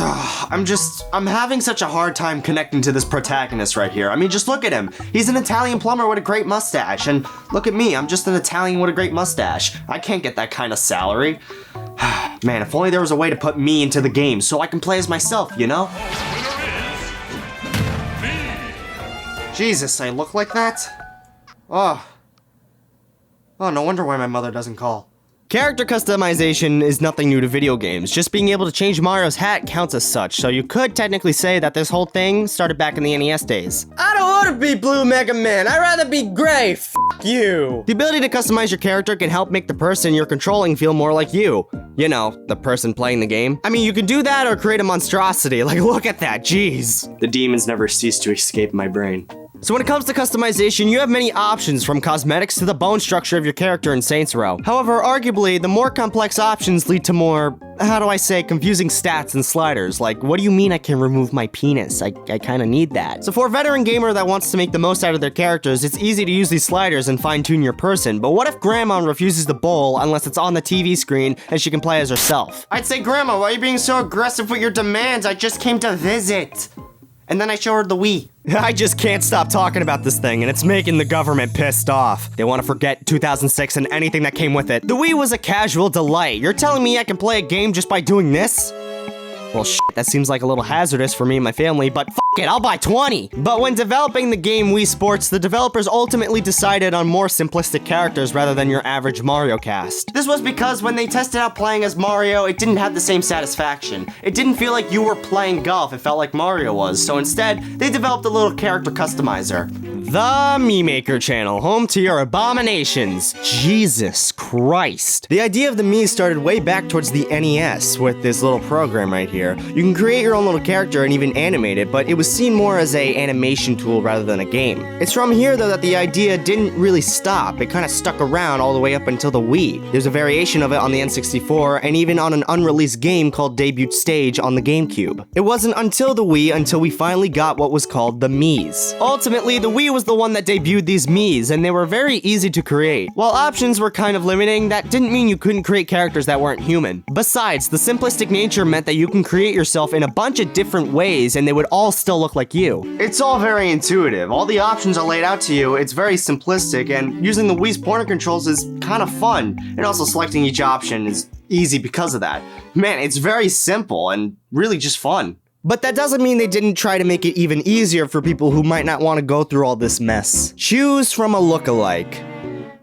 I'm having such a hard time connecting to this protagonist right here. I mean, just look at him. He's an Italian plumber with a great mustache, and look at me, I'm just an Italian with a great mustache. I can't get that kind of salary. Man, if only there was a way to put me into the game so I can play as myself, you know? Jesus, I look like that? Oh, no wonder why my mother doesn't call. Character customization is nothing new to video games. Just being able to change Mario's hat counts as such, so you could technically say that this whole thing started back in the NES days. I don't want to be Blue Mega Man, I'd rather be Gray, f*** you! The ability to customize your character can help make the person you're controlling feel more like you. You know, the person playing the game. I mean, you can do that or create a monstrosity, like look at that, jeez. The demons never cease to escape my brain. So when it comes to customization, you have many options from cosmetics to the bone structure of your character in Saints Row. However, arguably, the more complex options lead to more, how do I say, confusing stats and sliders. Like, what do you mean I can remove my penis? I kinda need that. So for a veteran gamer that wants to make the most out of their characters, it's easy to use these sliders and fine-tune your person. But what if Grandma refuses to bowl unless it's on the TV screen and she can play as herself? I'd say, Grandma, why are you being so aggressive with your demands? I just came to visit. And then I show her the Wii. I just can't stop talking about this thing, and it's making the government pissed off. They want to forget 2006 and anything that came with it. The Wii was a casual delight. You're telling me I can play a game just by doing this? Well, shit, that seems like a little hazardous for me and my family, but f it, I'll buy 20! But when developing the game Wii Sports, the developers ultimately decided on more simplistic characters rather than your average Mario cast. This was because when they tested out playing as Mario, it didn't have the same satisfaction. It didn't feel like you were playing golf, it felt like Mario was, so instead, they developed a little character customizer. The Mii Maker channel, home to your abominations. Jesus Christ. The idea of the Mii started way back towards the NES with this little program right here. You can create your own little character and even animate it, but it was seen more as an animation tool rather than a game. It's from here though that the idea didn't really stop. It kind of stuck around all the way up until the Wii. There's a variation of it on the N64 and even on an unreleased game called Debut Stage on the GameCube. It wasn't until the Wii until we finally got what was called the Miis. Ultimately, the Wii was the one that debuted these Miis, and they were very easy to create. While options were kind of limiting, that didn't mean you couldn't create characters that weren't human. Besides, the simplistic nature meant that you can create yourself in a bunch of different ways and they would all still look like you. It's all very intuitive. All the options are laid out to you, it's very simplistic, and using the Wii's pointer controls is kind of fun. And also selecting each option is easy because of that. Man, it's very simple and really just fun. But that doesn't mean they didn't try to make it even easier for people who might not want to go through all this mess. Choose from a lookalike.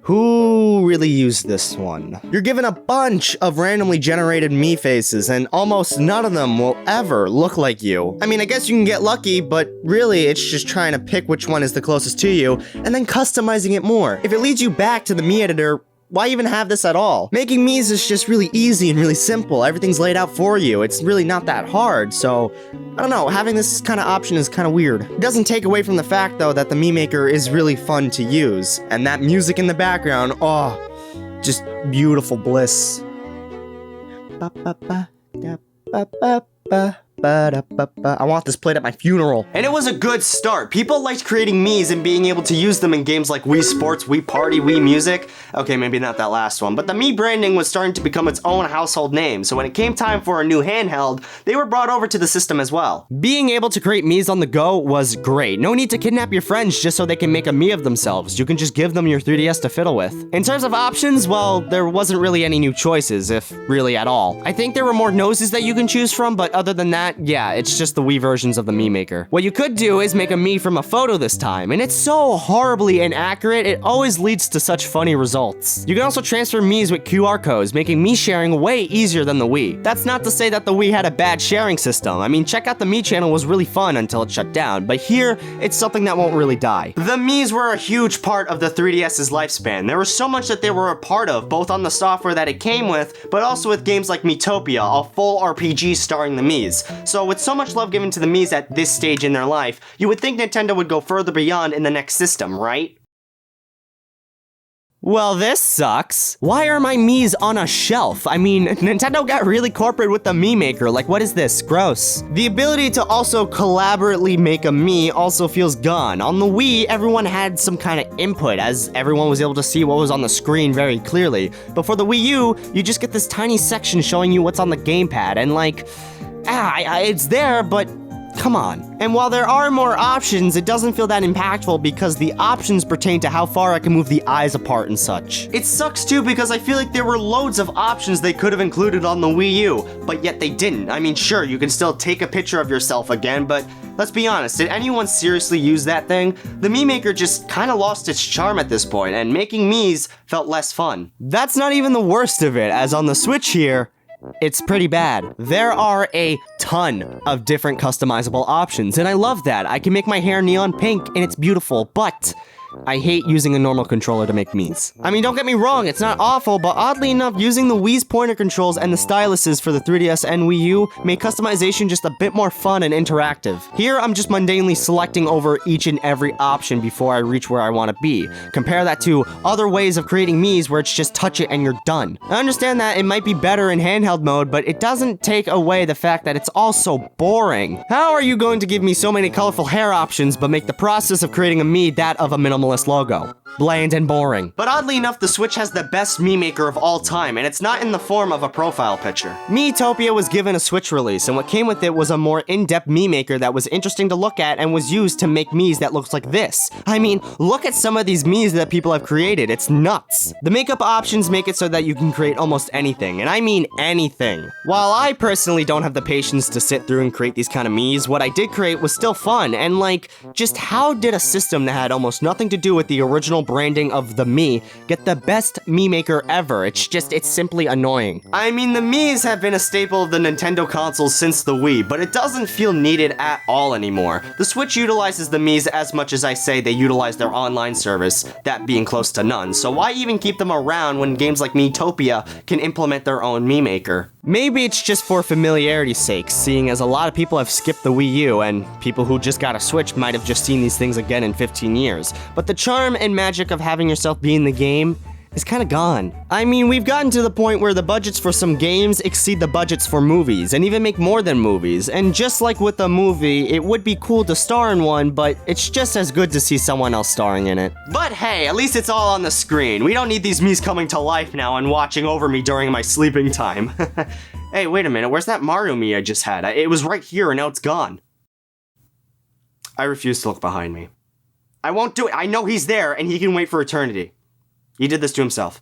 Who really used this one? You're given a bunch of randomly generated Mii faces, and almost none of them will ever look like you. I mean, I guess you can get lucky, but really it's just trying to pick which one is the closest to you, and then customizing it more. If it leads you back to the Mii Editor, why even have this at all? Making Miis is just really easy and really simple. Everything's laid out for you. It's really not that hard, so I don't know, having this kind of option is kind of weird. It doesn't take away from the fact, though, that the Mii Maker is really fun to use. And that music in the background, oh, just beautiful bliss. I want this played at my funeral. And it was a good start. People liked creating Miis and being able to use them in games like Wii Sports, Wii Party, Wii Music. Okay, maybe not that last one, but the Mii branding was starting to become its own household name, so when it came time for a new handheld, they were brought over to the system as well. Being able to create Miis on the go was great. No need to kidnap your friends just so they can make a Mii of themselves. You can just give them your 3DS to fiddle with. In terms of options, well, there wasn't really any new choices, if really at all. I think there were more noses that you can choose from, but other than that, yeah, it's just the Wii versions of the Mii Maker. What you could do is make a Mii from a photo this time, and it's so horribly inaccurate, it always leads to such funny results. You can also transfer Miis with QR codes, making Mii sharing way easier than the Wii. That's not to say that the Wii had a bad sharing system. I mean, check out the Mii Channel was really fun until it shut down, but here, it's something that won't really die. The Miis were a huge part of the 3DS's lifespan. There was so much that they were a part of, both on the software that it came with, but also with games like Miitopia, a full RPG starring the Miis. So with so much love given to the Miis at this stage in their life, you would think Nintendo would go further beyond in the next system, right? Well, this sucks. Why are my Miis on a shelf? I mean, Nintendo got really corporate with the Mii Maker. Like, what is this? Gross. The ability to also collaboratively make a Mii also feels gone. On the Wii, everyone had some kind of input, as everyone was able to see what was on the screen very clearly. But for the Wii U, you just get this tiny section showing you what's on the gamepad, and like, It's there, but come on. And while there are more options, it doesn't feel that impactful because the options pertain to how far I can move the eyes apart and such. It sucks too because I feel like there were loads of options they could have included on the Wii U, but yet they didn't. I mean, sure, you can still take a picture of yourself again, but let's be honest, did anyone seriously use that thing? The Mii Maker just kinda lost its charm at this point, and making Miis felt less fun. That's not even the worst of it, as on the Switch here, it's pretty bad. There are a ton of different customizable options, and I love that. I can make my hair neon pink, and it's beautiful, but I hate using a normal controller to make Miis. I mean, don't get me wrong, it's not awful, but oddly enough, using the Wii's pointer controls and the styluses for the 3DS and Wii U made customization just a bit more fun and interactive. Here, I'm just mundanely selecting over each and every option before I reach where I want to be. Compare that to other ways of creating Miis where it's just touch it and you're done. I understand that it might be better in handheld mode, but it doesn't take away the fact that it's also boring. How are you going to give me so many colorful hair options but make the process of creating a Mii that of a minimalist logo? Bland and boring. But oddly enough, the Switch has the best Mii Maker of all time, and it's not in the form of a profile picture. Miitopia was given a Switch release, and what came with it was a more in-depth Mii Maker that was interesting to look at and was used to make Miis that looks like this. I mean, look at some of these Miis that people have created, it's nuts. The makeup options make it so that you can create almost anything, and I mean anything. While I personally don't have the patience to sit through and create these kind of Miis, what I did create was still fun, and like, just how did a system that had almost nothing to do with the original branding of the Mii get the best Mii Maker ever? It's simply annoying. I mean, the Miis have been a staple of the Nintendo consoles since the Wii, but it doesn't feel needed at all anymore. The Switch utilizes the Miis as much as I say they utilize their online service, that being close to none, so why even keep them around when games like Miitopia can implement their own Mii Maker? Maybe it's just for familiarity's sake, seeing as a lot of people have skipped the Wii U, and people who just got a Switch might have just seen these things again in 15 years. But the charm and magic of having yourself be in the game is kinda gone. I mean, we've gotten to the point where the budgets for some games exceed the budgets for movies, and even make more than movies. And just like with a movie, it would be cool to star in one, but it's just as good to see someone else starring in it. But hey, at least it's all on the screen. We don't need these Miis coming to life now and watching over me during my sleeping time. Hey, wait a minute, where's that Mario Mii I just had? It was right here and now it's gone. I refuse to look behind me. I won't do it. I know he's there and he can wait for eternity. He did this to himself.